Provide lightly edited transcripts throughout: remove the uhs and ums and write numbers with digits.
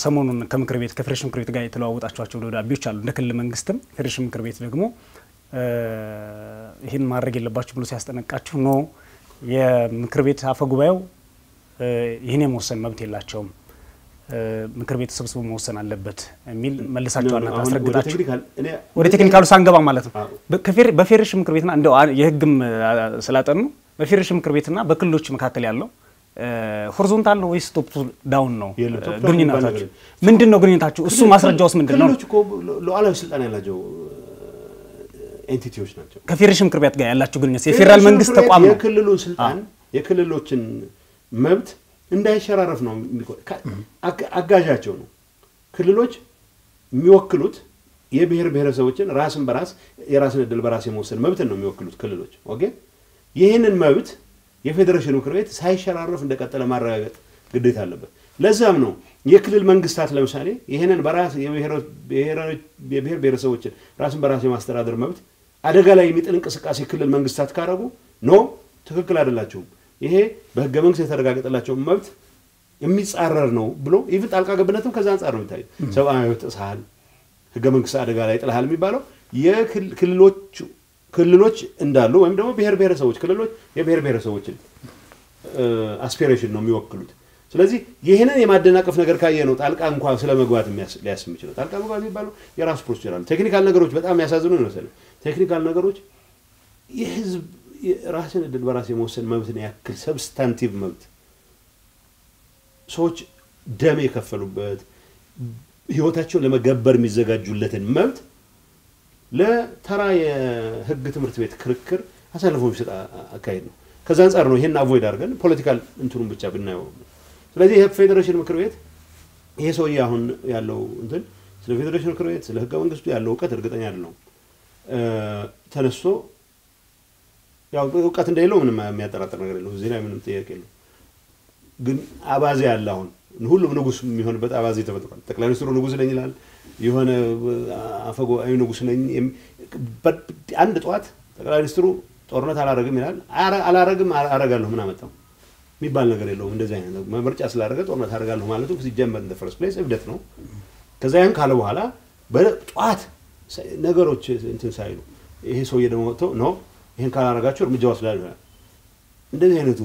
ሰሞኑን ከምክር ቤት ከፌዴሬሽን ምክር ቤት ጋር የተለዋወጣቸው ደብዳቤዎች አሉ እንደ ክልል መንግስትም ፌዴሬሽን ምክር ቤት ደግሞ ይሄን ማድረግ የለባችሁ ብሎ ሲያስጠነቅቃችሁ ነው የምክር ቤት አፈ ጉባኤው ይሄን የመወሰን መብት የላቸውም ምክር ቤት ተሰብስቦ መወሰን አለበት የሚል መልሳቸዋል ታስረግጣችሁ ወደ ቴክኒካሉ ሳንገባ ማለት ነው በፌዴሬሽን ምክር ቤትና እንደው የህግም ስላጠኑ በፌዴሬሽን ምክር ቤትና በክልሎች መካከል ያለው ሆሪዞንታል ነው ወይስ ቶፕ ዳውን ነው ግንኙነታችሁ ምንድነው ግንኙነታችሁ እሱ ማስረጃውስ ምንድነው ክልሎች እኮ ሉዓላዊ ስልጣን ያላቸው ኤንቲቲዎች ናቸው ከፌዴሬሽን ምክር ቤት ጋር ያላችሁ ግንኙነት የፌደራል መንግስት ተቋም ነው የክልሉን ስልጣን የክልሎችን መብት እንዳይሸራረፍ ነው አጋዣቸው ነው ክልሎች የሚወክሉት የብሔር ብሔረሰቦችን ራስን በራስ የራስን እድል በራስ የመወሰን መብት ነው የሚወክሉት ክልሎች ኦኬ ይሄንን መብት የፌዴሬሽን ምክር ቤት ሳይሸራረፍ እንደቀጠለ ማረጋገጥ ግዴታ አለበት ለዛም ነው የክልል መንግስታት ለምሳሌ ይሄንን በራስ የብሔር ብሔረሰቦችን ራስን በራስ የማስተዳደር መብት አደጋ ላይ የሚጥል እንቅስቃሴ ክልል መንግስታት ካረጉ ኖ ትክክል አይደላችሁም ይሄ በህገ መንግስት የተረጋገጠላቸው መብት የሚጻረር ነው ብሎ ይፍ ጣልቃ ገብነትም ከዛ አንፃር ነው የሚታየው ሰብአዊ መብት ጥሰሃል ህገ መንግስት አደጋ ላይ ጥለሃል የሚባለው ክልሎች እንዳሉ ወይም ደግሞ ብሔር ብሔረሰቦች ክልሎች የብሔር ብሔረሰቦችን አስፒሬሽን ነው የሚወክሉት ስለዚህ ይሄንን የማደናቀፍ ነገር ካየ ነው ጣልቃ እንኳን ስለመግባት ሊያስም ይችላል ጣልቃ መግባት የሚባለው የራሱ ፕሮሲጀር አለ ቴክኒካል ነገሮች በጣም ያሳዝኑ ነው መሰለኝ ቴክኒካል ነገሮች የህዝብ ራስን እድል በራስ የመወሰን መብትን ያክል ሰብስታንቲቭ መብት ሰዎች ደም የከፈሉበት ህይወታቸውን ለመገበር የሚዘጋጁለትን መብት ለተራ የህግ ትምህርት ቤት ክርክር አሳልፎ የሚሰጥ አካሄድ ነው ከዛ አንፃር ነው ይሄን አቮይድ አድርገን ፖለቲካል እንትሩን ብቻ ብናየው ስለዚህ የፌዴሬሽን ምክር ቤት ይሄ ሰውዬ አሁን ያለው እንትን ስለ ፌዴሬሽን ምክር ቤት ስለ ህገ መንግስቱ ያለው ዕውቀት እርግጠኛ አይደለም ተነስቶ ያው ዕውቀት እንደሌለው ምንም የሚያጠራጥር ነገር የለም እዚህ ላይ ምንም ጥያቄ የለም ግን አባዜ ያለ አሁን ሁሉም ንጉስ የሚሆንበት አባዜ ተፈጥሯል ጠቅላይ ሚኒስትሩ ንጉስ ነኝ ይላል የሆነ አፈጉባኤው ንጉስ ነኝ አንድ ጧት ጠቅላይ ሚኒስትሩ ጦርነት አላረግም ይላል አላረግም አረጋለሁ ምን አመጣው የሚባል ነገር የለውም እንደዚህ አይነት ምርጫ ስላደረገ ጦርነት አረጋለሁ ማለቱ ሲጀመር እንደ ፈርስት ፕሌስ እብደት ነው ከዛ ያን ካለ በኋላ በጧት ነገሮች እንትን ሳይሉ ይሄ ሰውዬ ደግሞ ወጥቶ ነው ይሄን ካላረጋችሁ እርምጃ ወስዳለሁ እንደዚህ አይነቱ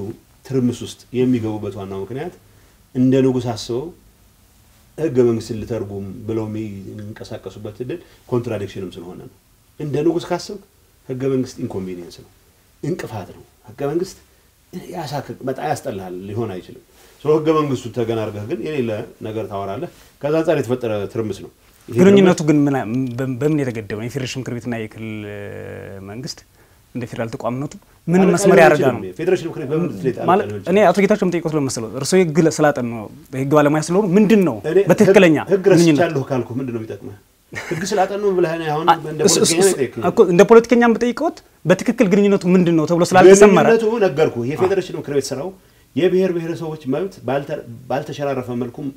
ትርምስ ውስጥ የሚገቡበት ዋናው ምክንያት እንደ ንጉስ አስበው ህገ መንግስት ልተርጉም ብለው የሚንቀሳቀሱበት እድል ኮንትራዲክሽንም ስለሆነ ነው እንደ ንጉስ ካስበው ህገ መንግስት ኢንኮንቪኒየንስ ነው እንቅፋት ነው ህገ መንግስት ያሳከክ መጣ ያስጠላል ሊሆን አይችልም ሶ ህገ መንግስቱ ተገናርገህ ግን የሌለ ነገር ታወራለህ ከዛ አንፃር የተፈጠረ ትርምስ ነው ግንኙነቱ ግን በምን የተገደበው የፌዴሬሽን ምክር ቤትና የክልል መንግስት እንደ ፌደራል ተቋምነቱ ምን መስመር ያረጋ ነው ፌዴሬሽን ምክር ቤት በምን ትለጣለህ ማለት እኔ አቶ ጌታቸው መጠይቆት ለምሳሌው እርሶ የግል ስላጠን ነው ህግ ባለሙያ ስለሆኑ ምንድነው በትክክለኛ ህግ ረስቻለሁ ካልኩ ምንድነው የሚጠቅመው ህግ ስላጠን ነው ብለህ አሁን እንደ ፖለቲከኛም በጠይቆት በትክክል ግንኙነቱ ምንድነው ተብሎ ስላልተሰመረ ግንኙነቱ ነገርኩ የፌዴሬሽን ምክር ቤት ስራው የብሔር ብሔረሰቦች መብት ባልተሸራረፈ መልኩም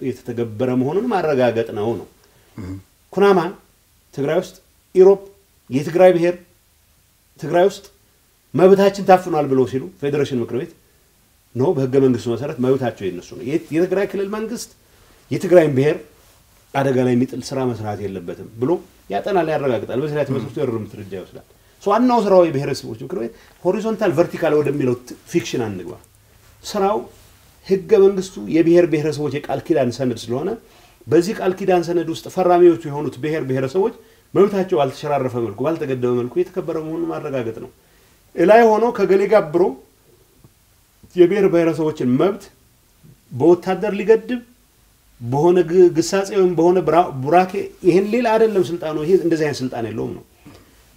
የተተገበረ መሆኑን ማረጋገጥ ነው ኩናማ ትግራይ ውስጥ ኢሮፕ የትግራይ ብሔር ትግራይ ውስጥ መብታችን ታፍኗል ብለው ሲሉ ፌዴሬሽን ምክር ቤት ነው በህገ መንግስቱ መሰረት መብታቸው የነሱ ነው የትግራይ ክልል መንግስት የትግራይን ብሔር አደጋ ላይ የሚጥል ስራ መስራት የለበትም ብሎ ያጠናል ያረጋግጣል በዚህ ላይ ተመስርቶ የርምት እርምጃ ይወስዳል ዋናው ስራው የብሔረሰቦች ምክር ቤት ሆሪዞንታል ቨርቲካል ወደሚለው ፊክሽን አንግባ ስራው ህገ መንግስቱ የብሔር ብሔረሰቦች የቃል ኪዳን ሰነድ ስለሆነ በዚህ ቃል ኪዳን ሰነድ ውስጥ ፈራሚዎቹ የሆኑት ብሔር ብሔረሰቦች መብታቸው አልተሸራረፈ መልኩ ባልተገደበ መልኩ የተከበረ መሆኑን ማረጋገጥ ነው እላይ ሆኖ ከገሌ ጋብሮ የብሔር ብሔረሰቦችን መብት በወታደር ሊገድብ በሆነ ግሳጼ ወይም በሆነ ቡራኬ ይሄን ሌላ አይደለም ስልጣኑ ይሄ እንደዚህ አይነት ስልጣን የለውም ነው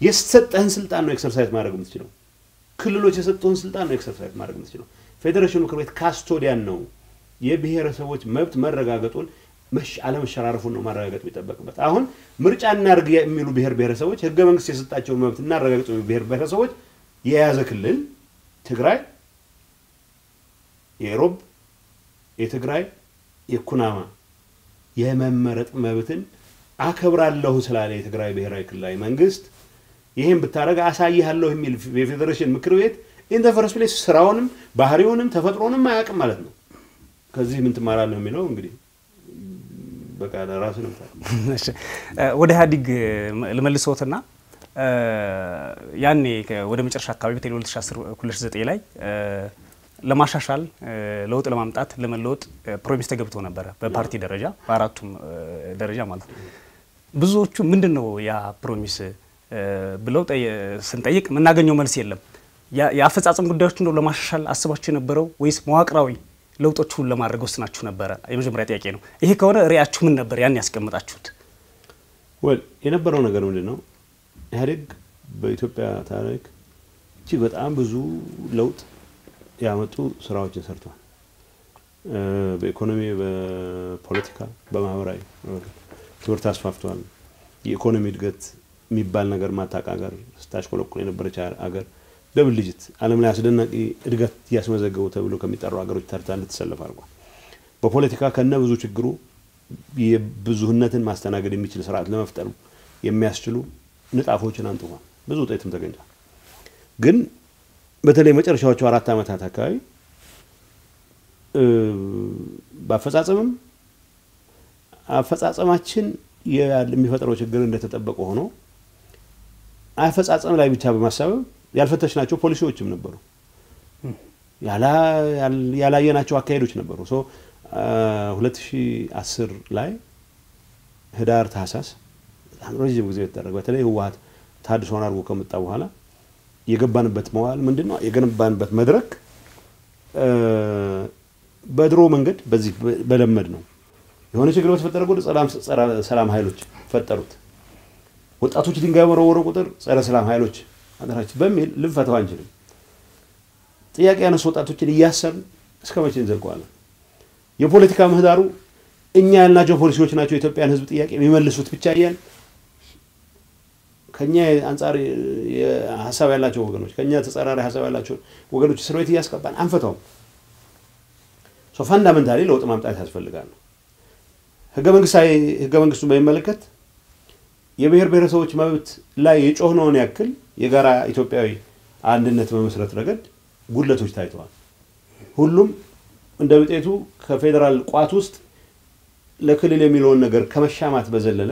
የሰጠህን ስልጣን ነው ኤክሰርሳይዝ ማድረግ የምትችለው ክልሎች የሰጡህን ስልጣን ነው ኤክሰርሳይዝ ማድረግ የምትችለው ፌዴሬሽን ምክር ቤት ካስቶዲያን ነው የብሔረሰቦች መብት መረጋገጡን አለመሸራረፉን ነው ማረጋገጥ የሚጠበቅበት አሁን ምርጫ እናርግ የሚሉ ብሔር ብሔረሰቦች ህገ መንግስት የሰጣቸው መብት እናረጋግጥ የሚሉ ብሔር ብሔረሰቦች የያዘ ክልል ትግራይ የሮብ የትግራይ የኩናማ የመመረጥ መብትን አከብራለሁ ስላለ የትግራይ ብሔራዊ ክልላዊ መንግስት ይሄን ብታረጋ አሳይሃለሁ የሚል የፌዴሬሽን ምክር ቤት ኢን ዘ ፈርስት ፕሌስ ስራውንም ባህሪውንም ተፈጥሮንም ማያውቅ ማለት ነው ከዚህ ምን ትማራለህ የሚለው እንግዲህ በቃ ለራሱ ነው እሺ ወደ ኢህአዴግ ለመልሶትና ያኔ ወደ መጨረሻ አካባቢ በተለይ 2010 2009 ላይ ለማሻሻል ለውጥ ለማምጣት ለመለወጥ ፕሮሚስ ተገብቶ ነበር በፓርቲ ደረጃ በአራቱም ደረጃ ማለት ነው ብዙዎቹ ምንድነው ያ ፕሮሚስ ብለው ስንጠይቅ ምናገኘው መልስ የለም ያፈጻጸም ጉዳዮችን ነው ለማሻሻል አስባችሁ ነበረው ወይስ መዋቅራዊ ለውጦቹን ለማድረግ ወስናችሁ ነበር የመጀመሪያ ጥያቄ ነው ይሄ ከሆነ ሪያችሁ ምን ነበር ያን ያስቀምጣችሁት ወል የነበረው ነገር ምንድነው ኢህአዴግ በኢትዮጵያ ታሪክ እጅግ በጣም ብዙ ለውጥ ያመጡ ስራዎችን ሰርቷል በኢኮኖሚ በፖለቲካ በማህበራዊ ትምህርት አስፋፍቷል የኢኮኖሚ እድገት የሚባል ነገር ማታቃገር ስታሽቆለቆለ የነበረች ሀገር ደብል ዲጂት ዓለም ላይ አስደናቂ እድገት ያስመዘገቡ ተብሎ ከሚጠሩ ሀገሮች ተርታ እንድትሰለፍ አድርጓል በፖለቲካ ከነ ብዙ ችግሩ የብዙህነትን ማስተናገድ የሚችል ስርዓት ለመፍጠር የሚያስችሉ ንጣፎችን አንጥቷል ብዙ ውጤትም ተገኝቷል ግን በተለይ መጨረሻዎቹ 4 አመታት አካባቢ አፈጻጸማችን የሚፈጠረው ችግር እንደተጠበቀ ሆኖ አፈጻጸም ላይ ብቻ በማሳበብ ያልፈተሽናቸው ፖሊሲዎችም ነበሩ ያላየናቸው አካሄዶች ነበሩ 2010 ላይ ህዳር ታህሳስ ረጅም ጊዜ ተደረገ በተለይ ህወሓት ታድሶን አድርጎ ከመጣ በኋላ የገባንበት መዋል ምንድነው የገነባንበት መድረክ በድሮ መንገድ በዚህ በለመድ ነው የሆነ ችግር በተፈጠረ ቁጥር ሰላም ኃይሎች ፈጠሩት ወጣቶች ድንጋይ ወረወሩ ቁጥር ጸረ ሰላም ኃይሎች አደራች በሚል ልንፈታው አንችልም ጥያቄ ያነሱ ወጣቶችን እያሰብን እስከመቼ እንዘልቀዋለን የፖለቲካ ምህዳሩ እኛ ያልናቸው ፖሊሲዎች ናቸው ኢትዮጵያን ህዝብ ጥያቄ የሚመልሱት ብቻ ይያል ከኛ አንፃር የሐሳብ ያላቸው ወገኖች ከኛ ተጻራሪ ሐሳብ ያላቸው ወገኖች ስርወት ያስቀባን አንፈታው ፈንዳሜንታሊ ለውጥ ማምጣት ያስፈልጋል ህገ መንግስቱ በሚመለከት የብሔር ብሔረሰቦች መብት ላይ የጮህነውን ያክል የጋራ ኢትዮጵያዊ አንድነት በመሰረት ረገድ ጉድለቶች ታይተዋል ሁሉም እንደ ውጤቱ ከፌደራል ቋት ውስጥ ለክልል የሚለውን ነገር ከመሻማት በዘለለ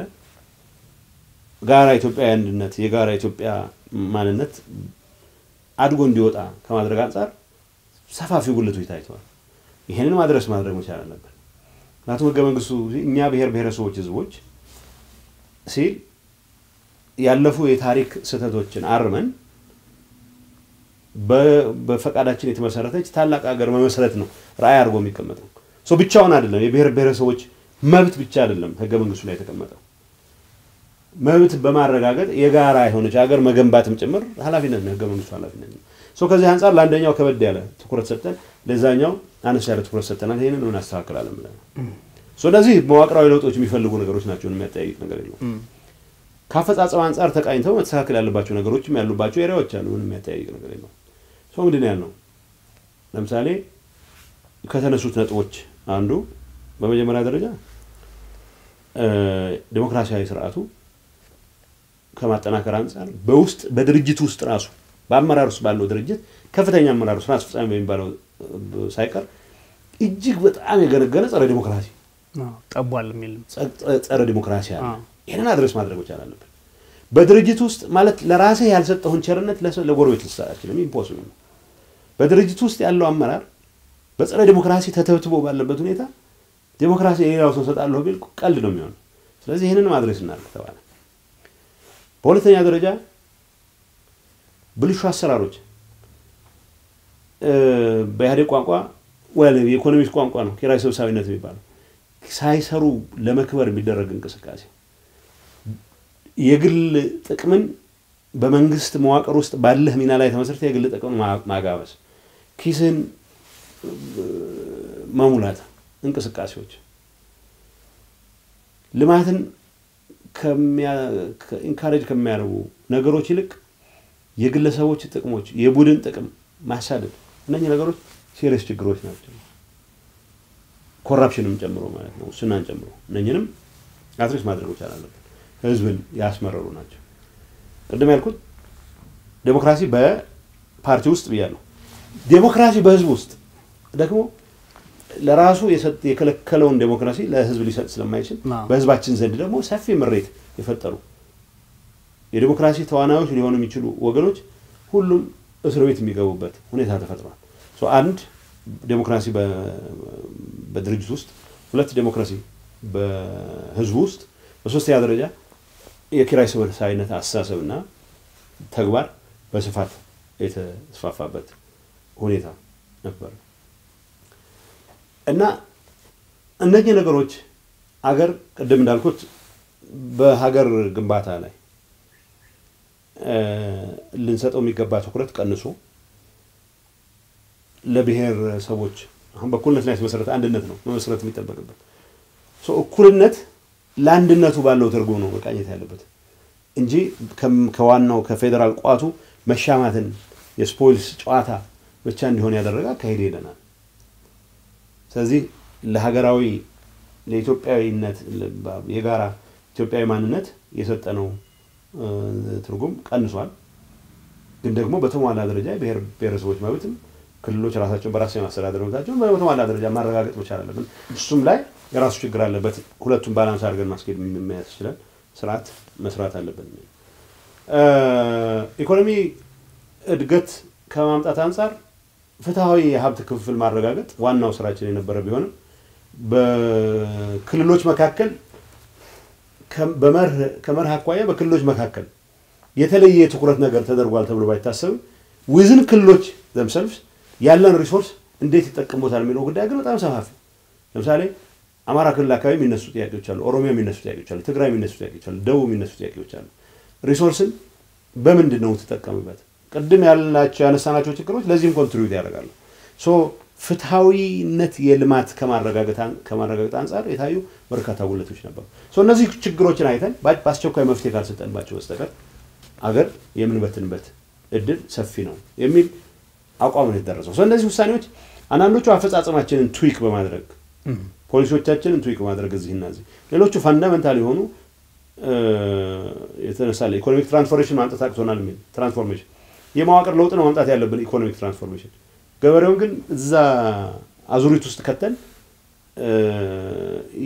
ጋራ ኢትዮጵያዊ አንድነት የጋራ ኢትዮጵያ ማንነት አድጎ እንዲወጣ ከማድረግ አንፃር ሰፋፊ ጉድለቶች ታይተዋል ይሄንን ማድረግ መቻል አለበት ምክንያቱም ህገ መንግስቱ እኛ ብሔር ብሔረሰቦች ህዝቦች ሲል ያለፉ የታሪክ ስህተቶችን አርመን በፈቃዳችን የተመሰረተች ታላቅ ሀገር መመስረት ነው ራዕይ አድርጎ የሚቀመጠው ብቻውን አይደለም የብሔር ብሔረሰቦች መብት ብቻ አይደለም ህገ መንግስቱ ላይ የተቀመጠው መብት በማረጋገጥ የጋራ የሆነች ሀገር መገንባትም ጭምር ኃላፊነት ነው ህገ መንግስቱ ኃላፊነት ነው ከዚህ አንፃር ለአንደኛው ከበድ ያለ ትኩረት ሰጠን ለዛኛው አነስ ያለ ትኩረት ሰጠናል ይሄንን ምን አስተካክላለን ማለት ነው ስለዚህ መዋቅራዊ ለውጦች የሚፈልጉ ነገሮች ናቸው የሚያጠያይቅ ነገር የለም ካፈጻጸም አንፃር ተቃኝተው መተካከል ያለባቸው ነገሮችም ያሉባቸው ኤሪያዎች አሉ ምንም የሚያጠያይቅ ነገር የለም ምንድነው ያለው ለምሳሌ ከተነሱት ነጥቦች አንዱ በመጀመሪያ ደረጃ ዲሞክራሲያዊ ስርዓቱ ከማጠናከር አንፃር በውስጥ በድርጅት ውስጥ ራሱ በአመራር ውስጥ ባለው ድርጅት ከፍተኛ አመራር ስራ አስፈጻሚ በሚባለው ሳይቀር እጅግ በጣም የገነገነ ጸረ ዲሞክራሲ ጠቧል የሚል ጸረ ዲሞክራሲ አለ ይሄንን አድሬስ ማድረግ ይቻላል በድርጅት ውስጥ ማለት ለራሴ ያልሰጠውን ቸርነት ለጎረቤት ልትሰጣችልም ኢምፖሲብል ነው በድርጅት ውስጥ ያለው አመራር በጸረ ዲሞክራሲ ተተብትቦ ባለበት ሁኔታ ዲሞክራሲ የሌላው ሰው ሰጣለሁ ቢል ቀልድ ነው የሚሆነው ስለዚህ ይሄንን ማድረስ እናድርግ ተባለ በሁለተኛ ደረጃ ብልሹ አሰራሮች በኢህአዴግ ቋንቋ ወለ የኢኮኖሚክስ ቋንቋ ነው ኪራይ ሰብሳቢነት የሚባለው ሳይሰሩ ለመክበር የሚደረግ እንቅስቃሴ የግል ጥቅምን በመንግስት መዋቅር ውስጥ ባለህ ሚና ላይ ተመስርተ የግል ጥቅም ማጋበስ ኪስን ማሙላት እንቅስቃሴዎች ልማትን ኢንካሬጅ ከሚያደርጉ ነገሮች ይልቅ የግለሰቦች ጥቅሞች የቡድን ጥቅም ማሳደድ እነኚህ ነገሮች ሲሪየስ ችግሮች ናቸው ኮራፕሽንም ጨምሮ ማለት ነው ስናን ጨምሮ እነኚህንም አድሬስ ማድረግ ይቻላል ህዝብን ያስመረሩ ናቸው ቅድም ያልኩት ዲሞክራሲ በፓርቲ ውስጥ ብያለሁ ዲሞክራሲ በህዝብ ውስጥ ደግሞ ለራሱ የከለከለውን ዴሞክራሲ ለህዝብ ሊሰጥ ስለማይችል በህዝባችን ዘንድ ደግሞ ሰፊ ምሬት የፈጠሩ የዴሞክራሲ ተዋናዮች ሊሆኑ የሚችሉ ወገኖች ሁሉም እስር ቤት የሚገቡበት ሁኔታ ተፈጥሯል። አንድ ዴሞክራሲ በድርጅት ውስጥ፣ ሁለት ዴሞክራሲ በህዝብ ውስጥ፣ በሶስተኛ ደረጃ የኪራይ ሰብሳቢነት አስተሳሰብና ተግባር በስፋት የተስፋፋበት ሁኔታ ነበር እና እነዚህ ነገሮች አገር ቀደም እንዳልኩት በሀገር ግንባታ ላይ ልንሰጠው የሚገባ ትኩረት ቀንሶ ለብሔር ሰዎች አሁን በኩልነት ላይ የተመሰረተ አንድነት ነው መመስረት የሚጠበቅበት እኩልነት ለአንድነቱ ባለው ትርጉም ነው መቃኘት ያለበት እንጂ ከዋናው ከፌደራል ቋቱ መሻማትን የስፖይልስ ጨዋታ ብቻ እንዲሆን ያደረጋ ካሄደ ይደናል። ስለዚህ ለሀገራዊ ለኢትዮጵያዊነት የጋራ ኢትዮጵያዊ ማንነት የሰጠነው ትርጉም ቀንሷል። ግን ደግሞ በተሟላ ደረጃ ብሔረሰቦች መብትም ክልሎች ራሳቸውን በራስ የማስተዳደር መብታቸውን በተሟላ ደረጃ ማረጋገጥ መቻል አለብን። እሱም ላይ የራሱ ችግር አለበት። ሁለቱም ባላንስ አድርገን ማስኬድ የሚያስችለን ስርዓት መስራት አለብን። ኢኮኖሚ እድገት ከማምጣት አንፃር ፍትሃዊ የሀብት ክፍፍል ማረጋገጥ ዋናው ስራችን የነበረ ቢሆንም በክልሎች መካከል ከመርህ አኳያ በክልሎች መካከል የተለየ ትኩረት ነገር ተደርጓል ተብሎ ባይታሰብ ወዝን ክልሎች themselves ያለን ሪሶርስ እንዴት ይጠቀሙታል የሚለው ጉዳይ ግን በጣም ሰፋፊ ለምሳሌ አማራ ክልል አካባቢ የሚነሱ ጥያቄዎች አሉ፣ ኦሮሚያ የሚነሱ ጥያቄዎች አሉ፣ ትግራይ የሚነሱ ጥያቄዎች አሉ፣ ደቡብ የሚነሱ ጥያቄዎች አሉ። ሪሶርስን በምንድን ነው ተጠቀሙበት? ቅድም ያነሳናቸው ችግሮች ለዚህም ኮንትሪቢዩት ያደርጋሉ። ፍትሃዊነት የልማት ከማረጋገጥ አንፃር የታዩ በርካታ ጉለቶች ነበሩ። እነዚህ ችግሮችን አይተን በአስቸኳይ መፍትሄ ካልሰጠንባቸው በስተቀር አገር የምንበትንበት እድል ሰፊ ነው የሚል አቋም ነው የተደረሰው። እነዚህ ውሳኔዎች አንዳንዶቹ አፈጻጸማችንን ትዊክ በማድረግ ፖሊሲዎቻችንን ትዊክ በማድረግ እዚህና እዚህ ሌሎቹ ፋንዳሜንታል የሆኑ የተነሳለ ኢኮኖሚክ ትራንስፎርሜሽን ማምጣት አቅቶናል የሚል ትራንስፎርሜሽን የማዋቀር ለውጥ ነው ማምጣት ያለብን ኢኮኖሚክ ትራንስፎርሜሽን ገበሬውን ግን እዛ አዙሪት ውስጥ ከተን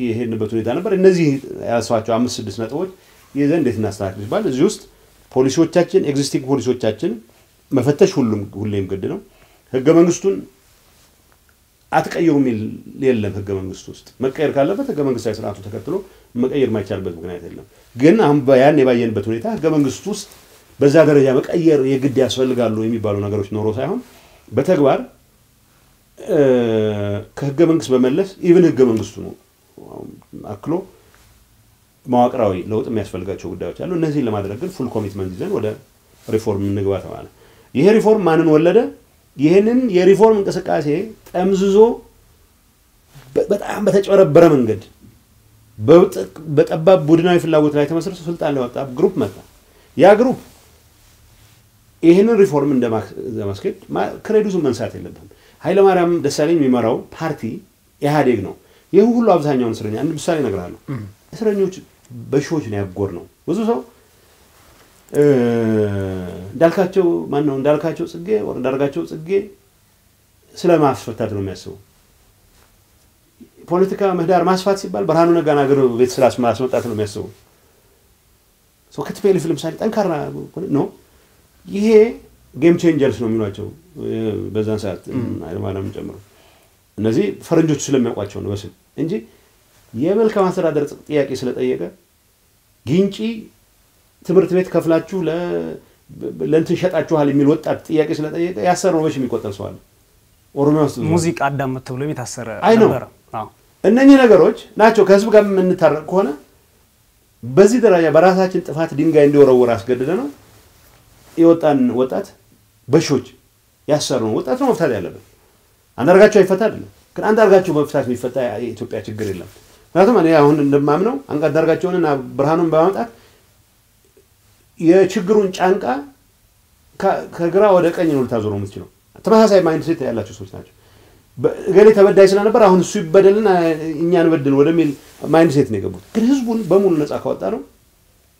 ይሄንበት ሁኔታ ነበር። እነዚህ ያሳዋቸው 5-6 ነጥቦች የዘንድ እንዴት እናስተካክል ይባል እዚህ ውስጥ ፖሊሲዎቻችን ኤግዚስቲንግ ፖሊሲዎቻችን መፈተሽ ሁሌም ግድ ነው። ህገ መንግስቱን አትቀይሩ የሚል የለም። ህገ መንግስቱ ውስጥ መቀየር ካለበት ህገ መንግስታዊ ስርዓቱ ተከትሎ መቀየር ማይቻልበት ምክንያት የለም። ግን አሁን ያን የባየንበት ሁኔታ ህገ መንግስቱ ውስጥ በዛ ደረጃ መቀየር የግድ ያስፈልጋሉ የሚባሉ ነገሮች ኖሮ ሳይሆን በተግባር ከህገ መንግስት በመለስ ኢቭን ህገ መንግስቱ ነው አክሎ ማዋቅራዊ ለውጥ የሚያስፈልጋቸው ጉዳዮች አሉ። እነዚህን ለማድረግ ግን ፉል ኮሚትመንት ይዘን ወደ ሪፎርም እንግባ ተባለ። ይሄ ሪፎርም ማንን ወለደ? ይሄንን የሪፎርም እንቅስቃሴ ጠምዝዞ በጣም በተጨረበረ መንገድ በጠባብ ቡድናዊ ፍላጎት ላይ ተመስርቶ ስልጣን ላይ ወጣ ግሩፕ መጣ። ያ ግሩፕ ይሄንን ሪፎርም እንደማስከድ ክሬዲቱን መንሳት የለበትም። ኃይለ ማርያም ደሳለኝ የሚመራው ፓርቲ ኢህአዴግ ነው። ይሄ ሁሉ አብዛኛውን እስረኛ አንድ ምሳሌ እነግራለሁ። እስረኞች በሺዎች ነው ያጎር ነው። ብዙ ሰው እንዳልካቸው ጽጌ ስለማስፈታት ነው የሚያስበው። ፖለቲካ ምህዳር ማስፋት ሲባል ብርሃኑ ነጋን አገር ቤት ማስመጣት ነው የሚያስበው። ከትፔል ፊልም ሳይል ጠንካራ ነው። ይሄ ጌም ቼንጀርስ ነው የሚሏቸው በዛን ሰዓት አይደማንም ጨምሮ እነዚህ ፈረንጆች ስለሚያውቋቸው ነው በስም እንጂ የመልካም አስተዳደር ጥያቄ ስለጠየቀ ግንጪ ትምህርት ቤት ከፍላችሁ ለእንትን ሸጣችኋል የሚል ወጣት ጥያቄ ስለጠየቀ ያሰረው በሽ የሚቆጠር ሰው አለ። ኦሮሚያ ውስጥ ሙዚቃ አዳመጥ ተብሎ የታሰረ ነበር። እነኚህ ነገሮች ናቸው ከህዝብ ጋር የምንታረቅ ከሆነ በዚህ ደረጃ በራሳችን ጥፋት ድንጋይ እንዲወረወር አስገድደ ነው የወጣን ወጣት በሾች ያሰረው ወጣት ነው መፍታት ያለበት። አንዳርጋቸው አይፈታ አይደለም ግን አንዳርጋቸው መፍታት የሚፈታ የኢትዮጵያ ችግር የለም። ምክንያቱም እኔ አሁን እንደማምነው አንዳርጋቸውንና ብርሃኑን በማምጣት የችግሩን ጫንቃ ከግራ ወደ ቀኝ ነው ልታዞረው የምትችለው። ተመሳሳይ ማይንድ ሴት ያላቸው ሰዎች ናቸው። ገሌ ተበዳይ ስለነበር አሁን እሱ ይበደልና እኛን በደል ወደሚል ማይንድ ሴት ነው የገቡት። ግን ህዝቡን በሙሉ ነፃ ካወጣ ነው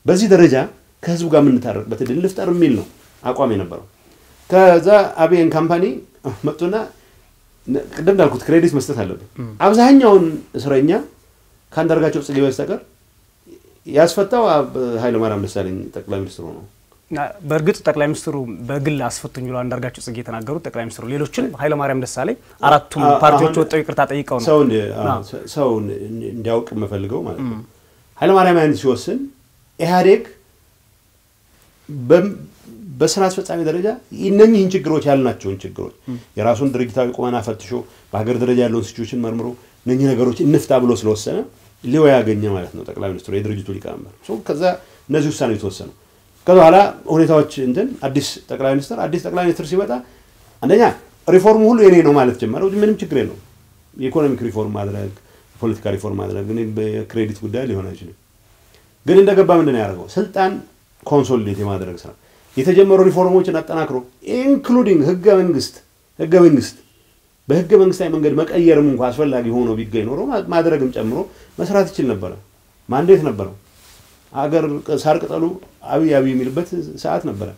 በዚህ ደረጃ ከህዝቡ ጋር የምንታረቅበት እድል ልፍጠር የሚል ነው አቋም የነበረው። ከዛ አብይን ካምፓኒ መጥቶና ቅድም እንዳልኩት ክሬዲት መስጠት አለበት አብዛኛውን እስረኛ ካንዳርጋቸው ጽጌ በስተቀር ያስፈታው ኃይለ ማርያም ደሳለኝ ጠቅላይ ሚኒስትሩ ነው በእርግጥ ጠቅላይ ሚኒስትሩ በግል አስፈቱኝ ብለው አንዳርጋቸው ጽጌ ተናገሩት ጠቅላይ ሚኒስትሩ ሌሎችን ኃይለ ማርያም ደሳለኝ አራቱም ፓርቲዎች ወጥተው ይቅርታ ጠይቀው ነው ሰው እንዲያውቅ መፈልገው ማለት ነው ኃይለ ማርያም ያን ሲወስን ኢህአዴግ በስራ አስፈጻሚ ደረጃ እነኚህን ችግሮች ያልናቸውን ችግሮች የራሱን ድርጅታዊ ቁመና ፈትሾ በሀገር ደረጃ ያለውን ሲቹዌሽን መርምሮ እነኚህ ነገሮች እንፍታ ብሎ ስለወሰነ ሊወ ያገኘ ማለት ነው ጠቅላይ ሚኒስትሩ የድርጅቱ ሊቀመንበር ከዛ እነዚህ ውሳኔዎች ተወሰኑ ከኋላ ሁኔታዎች እንትን አዲስ ጠቅላይ ሚኒስትር ሲመጣ አንደኛ ሪፎርም ሁሉ የኔ ነው ማለት ጀመረ ምንም ችግር የለውም የኢኮኖሚክ ሪፎርም ማድረግ ፖለቲካ ሪፎርም ማድረግ ግን በክሬዲት ጉዳይ ሊሆን አይችልም ግን እንደገባ ምንድነው ያደረገው ስልጣን ኮንሶሊዴት የማድረግ ስራ የተጀመሩ ሪፎርሞችን አጠናክሮ ኢንክሉዲንግ ህገ መንግስት በህገ መንግስታዊ መንገድ መቀየርም እንኳን አስፈላጊ ሆኖ ቢገኝ ኖሮ ማድረግም ጨምሮ መስራት ይችላል ነበር ማንዴት ነበረው አገር ሳርቅጠሉ አብይ የሚልበት ሰዓት ነበር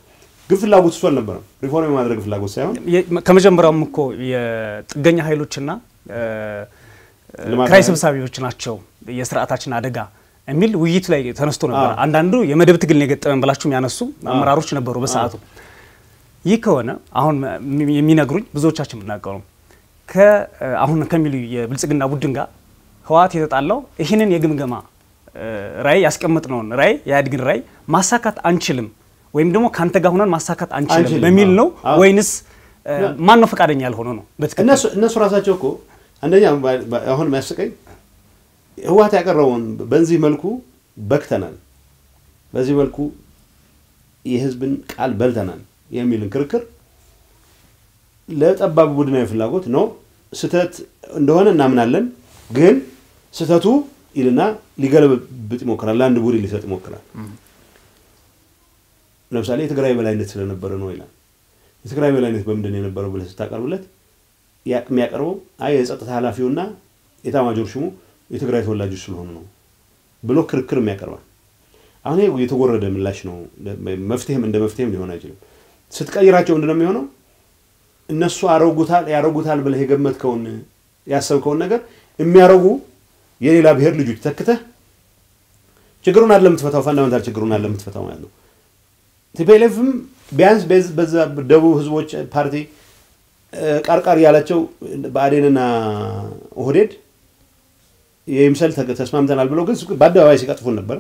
ግን ፍላጎት እሱ አልነበረም ሪፎርም የማድረግ ፍላጎት ሳይሆን ከመጀመሪያውም እኮ የጥገኛ ኃይሎችና ክራይ ሰብሳቢዎች ናቸው የሥርዓታችን አደጋ የሚል ውይይት ላይ ተነስቶ ነበር አንዳንዱ የመደብ ትግል ነው የገጠመን ብላችሁ የሚያነሱ አመራሮች ነበሩ በሰዓቱ ይህ ከሆነ አሁን የሚነግሩኝ ብዙዎቻችን ምናቀሩ አሁን ከሚሉ የብልጽግና ቡድን ጋር ህዋት የተጣላው ይሄንን የግምገማ ራይ ያስቀምጥነው ራይ ያድግን ራይ ማሳካት አንችልም ወይም ደግሞ ካንተ ጋር ሆነን ማሳካት አንችልም በሚል ነው ወይንስ ማን ነው ፈቃደኛ ያልሆነው ነው በትክክል እነሱ ራሳቸው እኮ አንደኛ አሁን የሚያስቀኝ ህዋት ያቀረውን በዚህ መልኩ በክተናል በዚህ መልኩ የህዝብን ቃል በልተናል የሚልን ክርክር ለጠባብ ቡድናዊ ፍላጎት ነው ስተት እንደሆነ እናምናለን ግን ስተቱ ይልና ሊገለብጥ ይሞክራል አንድ ቡድን ሊሰጥ ይሞክራል ለምሳሌ የትግራይ በላይነት ስለነበረ ነው ይላል የትግራይ በላይነት በመንደን የነበረው ብለህ ስታቀርብለት የሚያቀርበው የጸጥታ ኃላፊውና የታማጆር ሹሙ የትግራይ ተወላጆች ስለሆኑ ነው ብሎ ክርክር የሚያቀርባል አሁን ይሄ የተጎረደ ምላሽ ነው መፍትሄም ሊሆን አይችልም ስትቀይራቸው እንደነው የሚሆነው እነሱ ያረጉታል ብለህ የገመትከውን ያሰብከውን ነገር የሚያረጉ የሌላ ብሔር ልጆች ተከተህ ችግሩን አይደለም ተፈታው ፋንዳሜንታል ችግሩን አይደለም ተፈታው ማለት ነው ቲፒኤልኤፍም ቢያንስ በዛ ደቡብ ህዝቦች ፓርቲ ቃርቃር ያላቸው በአዴንና ኦህዴድ የምሰል ተስማምተናል ብለው ግን በአደባባይ ሲቀጥፉን ነበር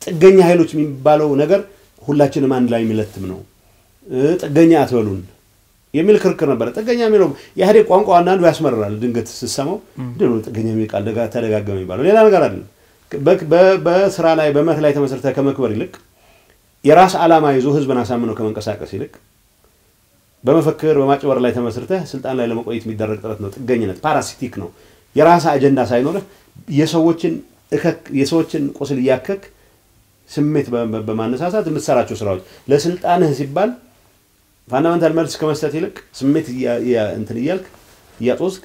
ጥገኛ ኃይሎች የሚባለው ነገር ሁላችንም አንድ ላይ የሚለትም ነው ጥገኛ አትበሉን የሚል ክርክር ነበር ጥገኛ የሚለው የሃዴ ቋንቋ አንዳንዱ ያስመራል ድንገት ሲሰማው እንደው ጥገኛ የሚቃል ተደጋጋሚ ይባላል ሌላ ነገር አይደለም በስራ ላይ በመርህ ላይ ተመሰረተ ከመክበር ይልቅ የራስ ዓላማ ይዞ ህዝብን አሳምነው ከመንቀሳቀስ ይልቅ በመፈክር በማጭበር ላይ ተመሰረተ ስልጣን ላይ ለመቆየት የሚደረግ ጥረት ነው ጥገኝነት ፓራሲቲክ ነው የራስ አጀንዳ ሳይኖር የሰዎችን ቁስል ያከክ ስሜት በማነሳሳት የምትሰራቸው ስራዎች ለስልጣንህ ሲባል ፋንዳሜንታል መልስ ከመስጠት ይልቅ ስሜት እንትን ይያልክ ያጦስክ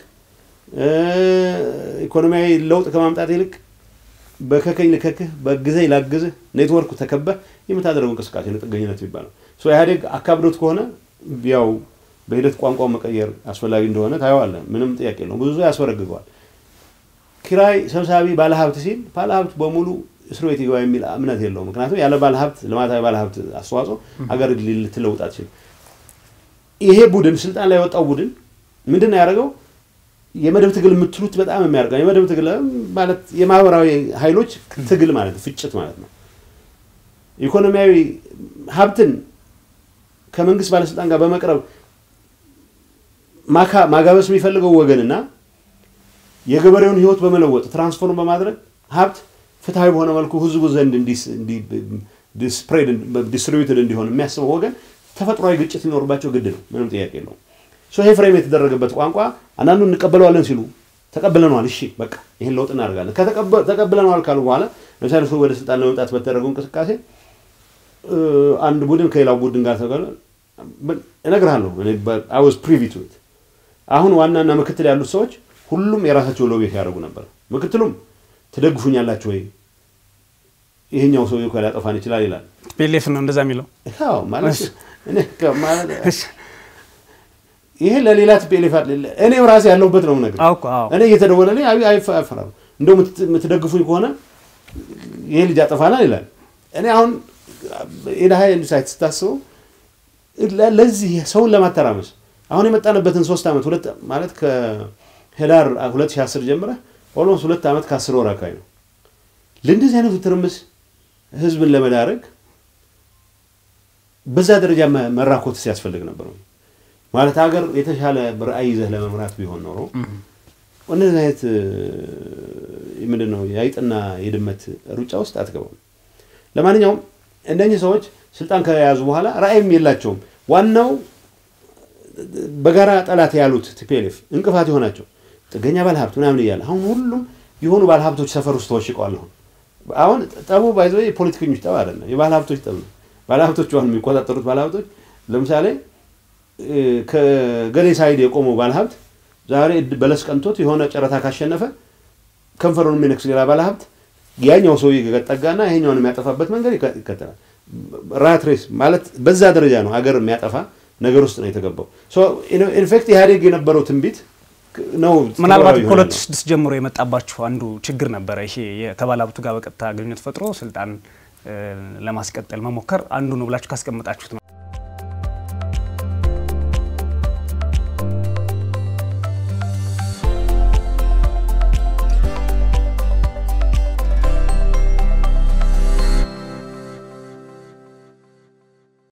ኢኮኖሚያዊ ለውጥ ከማምጣት ይልቅ በከከኝ ለከከህ በግዘይ ላግዝህ ኔትወርክ ተከበህ የምታደርገው እንቅስቃሴ ነው ጥገኝነት ይባላል ሶ ኢህአዴግ አካብዶት ከሆነ ያው በሂደት ቋንቋው መቀየር አስፈላጊ እንደሆነ ታየዋለህ ምንም ጥያቄ የለውም ብዙ ያስወረግገዋል ኪራይ ሰብሳቢ ባለሀብት ሲል ባለሀብት በሙሉ እስር ቤት ይገባ የሚል እምነት የለውም ምክንያቱም ያለ ባለሀብት ለማታዊ ባለሀብት አስተዋጽኦ ሀገር ልትለውጥ አትችልም ይሄ ቡድን ስልጣን ላይ ወጣው ቡድን ምንድነው ያደረገው የመደብ ትግል የምትሉት በጣም የሚያርቀው የመደብ ትግል ማለት የማህበራዊ ኃይሎች ትግል ማለት ፍጭት ማለት ነው ኢኮኖሚያዊ ሀብትን ከመንግስት ባለስልጣን ጋር በመቅረብ ማጋበስ የሚፈልገው ወገንና የገበሬውን ህይወት በመለወጥ ትራንስፎርም በማድረግ ሀብት ፍትሃዊ በሆነ መልኩ ህዝቡ ዘንድ ዲስትሪቢዩትድ እንዲሆን የሚያስበው ወገን ተፈጥሯዊ ግጭት ሊኖርባቸው ግድ ነው ምንም ጥያቄ የለውም ሶ ይሄ ፍሬም የተደረገበት ቋንቋ አንዳንዱ እንቀበለዋለን ሲሉ ተቀበለናል እሺ በቃ ይሄን ለውጥ እናደርጋለን ተቀበለናል ካሉ በኋላ ለምሳሌ ወደ ስልጣን ለመምጣት በተደረገው እንቅስቃሴ አንድ ቡድን ከሌላው ቡድን ጋር ተገለ እነግራለሁ I was privy to it አሁን ዋናና ምክትል ያሉት ሰዎች ሁሉም የራሳቸው ሎቢ ያደርጉ ነበር ምክትሉም ተደግፉኛላችሁ ወይ ይሄኛው ሰው ይኮላ ያጠፋን ይችላል ይላል ፒኤልኤፍ ነው እንደዛ የሚለው አዎ ማለት እኔ ከማለት ይሄ ለሌላ ቲፒኤልኤፍ እኔም ራሴ ያለሁበት ነው ነገር እኔ እየተደወለልኝ አይፈራም እንደው የምትደግፉኝ ከሆነ ይሄ ልጅ አጠፋናል ይላል እኔ አሁን ኢዳሃይ ኢንሳይት ስታስበው ለዚህ ሰውን ለማተራመስ አሁን የመጣንበትን 3 አመት 2 ማለት ከሄዳር 2010 ጀምረ ኦልሞስት 2 አመት ከ10 ወር አካባቢ ነው ለእንደዚህ አይነት ትርምስ ህዝብን ለመዳረግ በዛ ደረጃ መራኮት ሲያስፈልግ ነበር ማለት ሀገር የተሻለ ራዕይ ይዘህ ለመምራት ቢሆን ኖሮ ወነዚህ አይነት ምንድነው ያይጥና የድመት ሩጫ ውስጥ አትገባም ለማንኛውም እንደኚህ ሰዎች ስልጣን ከያዙ በኋላ ራዕይም የላቸውም ዋናው በጋራ ጠላት ያሉት ቲፒኤልኤፍ እንቅፋት ይሆናቸው ጥገኛ ባለሀብት ምናምን ይያል አሁን ሁሉም የሆኑ ባለሀብቶች ሰፈር ውስጥ ተወሽቀዋል አሁን ጠቡ ባይዘው የፖለቲከኞች ጠብ አይደለም የባለሀብቶች ጠብ ነው ባለሀብቶች አሁን የሚቆጣጠሩት ባለሀብቶች ለምሳሌ ከገሌ ሳይድ የቆመው ባለሀብት ዛሬ በለስ ቀንቶት የሆነ ጨረታ ካሸነፈ ከንፈሩን የሚነክስ ሌላ ባለሀብት ያኛው ሰው ይገጠጋና ይሄኛውን የሚያጠፋበት መንገድ ይከተላል ራት ሬስ ማለት በዛ ደረጃ ነው ሀገር የሚያጠፋ ነገር ውስጥ ነው የተገባው ሶ ኢንፌክት ኢህአዴግ የነበረው ትንቢት ነው ምናልባት ፖለቲክስ ጀምሮ የመጣባችሁ አንዱ ችግር ነበር ይሄ ከባለሀብቱ ጋር በቀጥታ ግንኙነት ፈጥሮ ስልጣን ለማስቀጠል መሞከር አንዱ ነው ብላችሁ ካስቀመጣችሁት